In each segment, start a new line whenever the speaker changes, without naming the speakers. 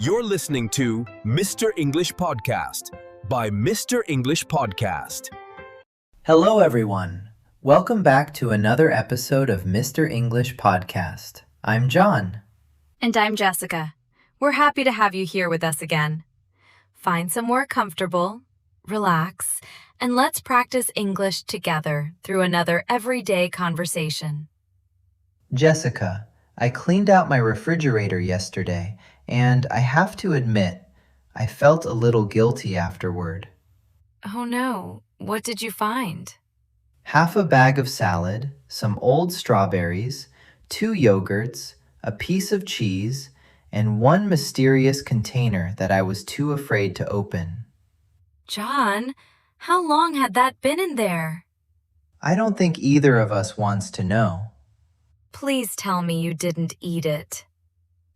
You're listening to Mr. English Podcast by Mr. English Podcast.
Hello, everyone. Welcome back to another episode of Mr. English Podcast. I'm John.
And I'm Jessica. We're happy to have you here with us again. Find somewhere comfortable, relax, and let's practice English together through another everyday conversation.
Jessica, I cleaned out my refrigerator yesterday, and I have to admit, I felt a little guilty afterward.
Oh no, what did you find?
Half a bag of salad, some old strawberries, 2 yogurts, a piece of cheese, and one mysterious container that I was too afraid to open.
John, how long had that been in there?
I don't think either of us wants to know.
Please tell me you didn't eat it.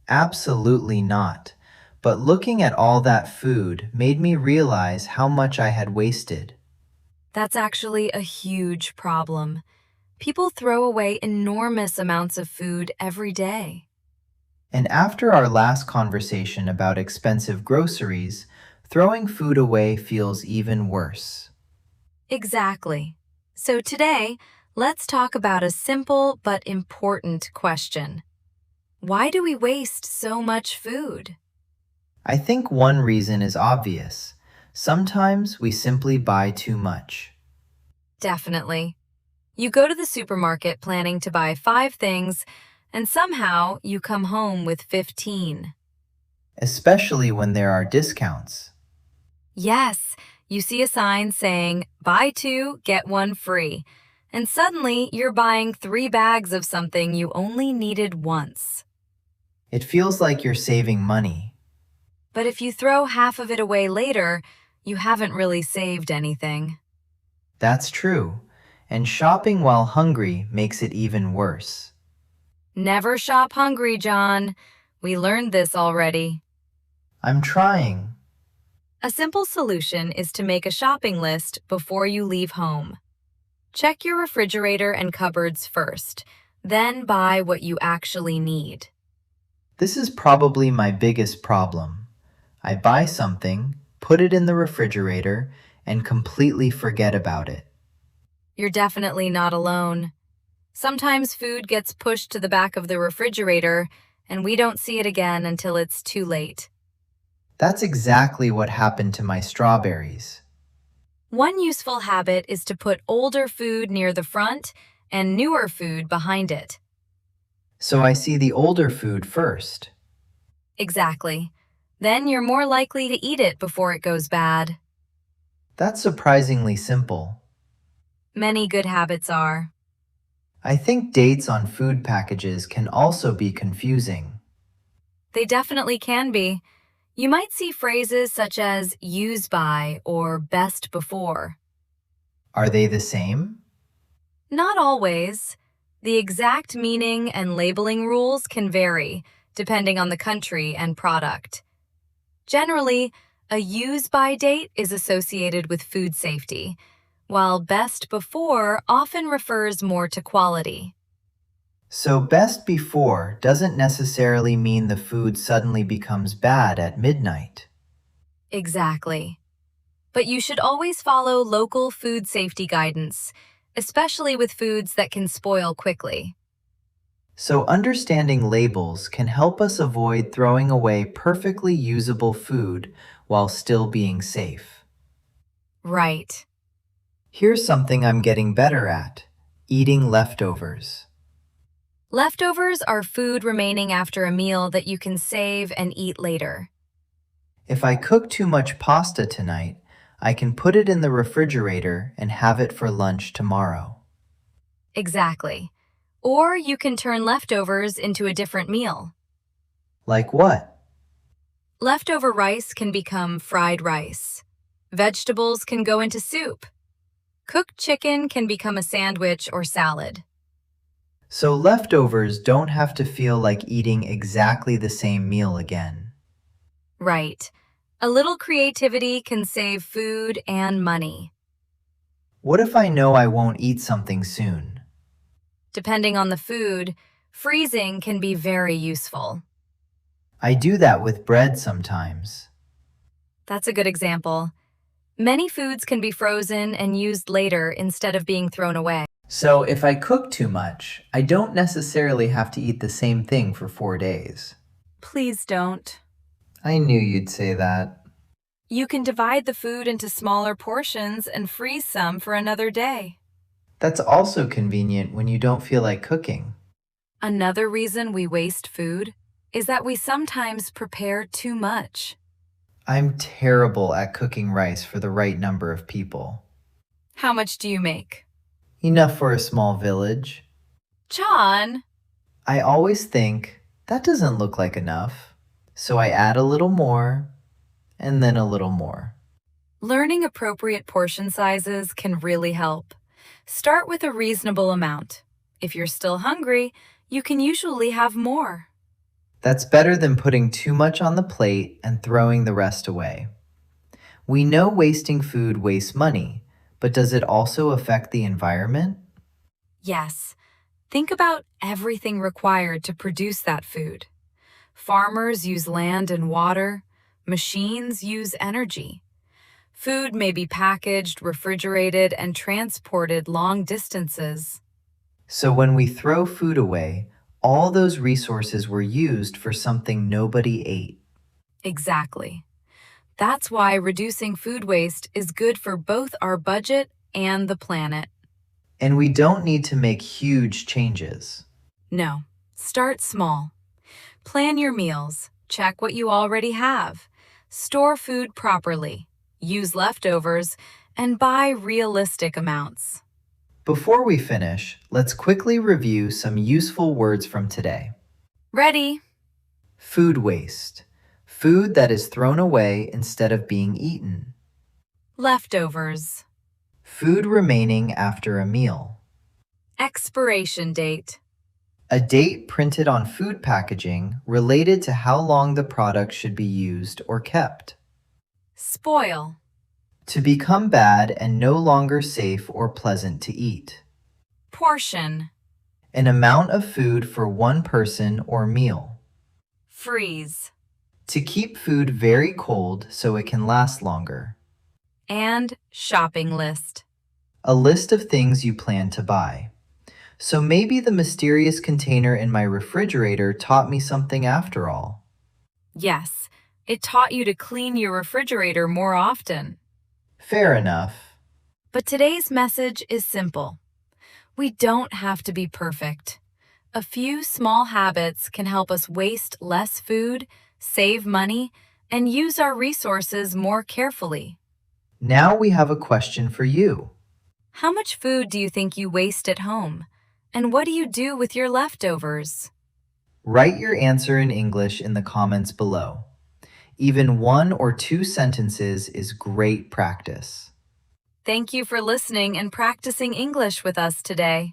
Absolutely not. But looking at all that food made me realize how much I had wasted.
That's actually a huge problem. People throw away enormous amounts of food every day.
And after our last conversation about expensive groceries, throwing food away feels even worse.
Exactly. So today, let's talk about a simple but important question. Why do we waste so much food?
I think one reason is obvious. Sometimes we simply buy too much.
Definitely. You go to the supermarket planning to buy 5 things, and somehow you come home with 15.
Especially when there are discounts.
Yes, you see a sign saying, buy 2, get 1 free, and suddenly you're buying 3 bags of something you only needed once.
It feels like you're saving money.
But if you throw half of it away later, you haven't really saved anything.
That's true. And shopping while hungry makes it even worse.
Never shop hungry, John. We learned this already.
I'm trying.
A simple solution is to make a shopping list before you leave home. Check your refrigerator and cupboards first, then buy what you actually need.
This is probably my biggest problem. I buy something, put it in the refrigerator, and completely forget about it.
You're definitely not alone. Sometimes food gets pushed to the back of the refrigerator, and we don't see it again until it's too late.
That's exactly what happened to my strawberries.
One useful habit is to put older food near the front and newer food behind it.
So I see the older food first.
Exactly. Then you're more likely to eat it before it goes bad.
That's surprisingly simple.
Many good habits are.
I think dates on food packages can also be confusing.
They definitely can be. You might see phrases such as use by or best before.
Are they the same?
Not always. The exact meaning and labeling rules can vary, depending on the country and product. Generally, a use-by date is associated with food safety, while best before often refers more to quality.
So best before doesn't necessarily mean the food suddenly becomes bad at midnight.
Exactly. But you should always follow local food safety guidance, especially with foods that can spoil quickly.
So understanding labels can help us avoid throwing away perfectly usable food while still being safe.
Right.
Here's something I'm getting better at: eating leftovers.
Leftovers are food remaining after a meal that you can save and eat later.
If I cook too much pasta tonight, I can put it in the refrigerator and have it for lunch tomorrow.
Exactly. Or you can turn leftovers into a different meal.
Like what?
Leftover rice can become fried rice. Vegetables can go into soup. Cooked chicken can become a sandwich or salad.
So leftovers don't have to feel like eating exactly the same meal again.
Right. A little creativity can save food and money.
What if I know I won't eat something soon?
Depending on the food, freezing can be very useful.
I do that with bread sometimes.
That's a good example. Many foods can be frozen and used later instead of being thrown away.
So if I cook too much, I don't necessarily have to eat the same thing for 4 days.
Please don't.
I knew you'd say that.
You can divide the food into smaller portions and freeze some for another day.
That's also convenient when you don't feel like cooking.
Another reason we waste food is that we sometimes prepare too much.
I'm terrible at cooking rice for the right number of people.
How much do you make?
Enough for a small village.
John,
I always think, that doesn't look like enough. So I add a little more, and then a little more.
learning appropriate portion sizes can really help. Start with a reasonable amount. If you're still hungry, you can usually have more.
That's better than putting too much on the plate and throwing the rest away. We know wasting food wastes money, but does it also affect the environment?
Yes, think about everything required to produce that food. Farmers use land and water. Machines use energy. Food may be packaged, refrigerated, and transported long distances.
So when we throw food away, all those resources were used for something nobody ate.
Exactly. That's why reducing food waste is good for both our budget and the planet.
And we don't need to make huge changes.
No, start small. Plan your meals, check what you already have, store food properly, use leftovers, and buy realistic amounts.
Before we finish, let's quickly review some useful words from today.
Ready?
Food waste. Food that is thrown away instead of being eaten.
Leftovers.
Food remaining after a meal.
Expiration date.
A date printed on food packaging related to how long the product should be used or kept.
Spoil.
To become bad and no longer safe or pleasant to eat.
Portion.
An amount of food for one person or meal.
Freeze.
To keep food very cold so it can last longer.
And shopping list.
A list of things you plan to buy. So maybe the mysterious container in my refrigerator taught me something after all.
Yes, it taught you to clean your refrigerator more often.
Fair enough.
But today's message is simple. We don't have to be perfect. A few small habits can help us waste less food, save money, and use our resources more carefully.
Now we have a question for you.
How much food do you think you waste at home? And what do you do with your leftovers?
Write your answer in English in the comments below. Even 1 or 2 sentences is great practice.
Thank you for listening and practicing English with us today.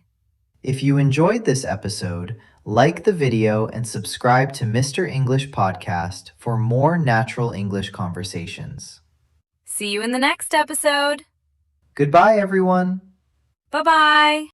If you enjoyed this episode, like the video and subscribe to Mr. English Podcast for more natural English conversations.
See you in the next episode.
Goodbye, everyone.
Bye-bye.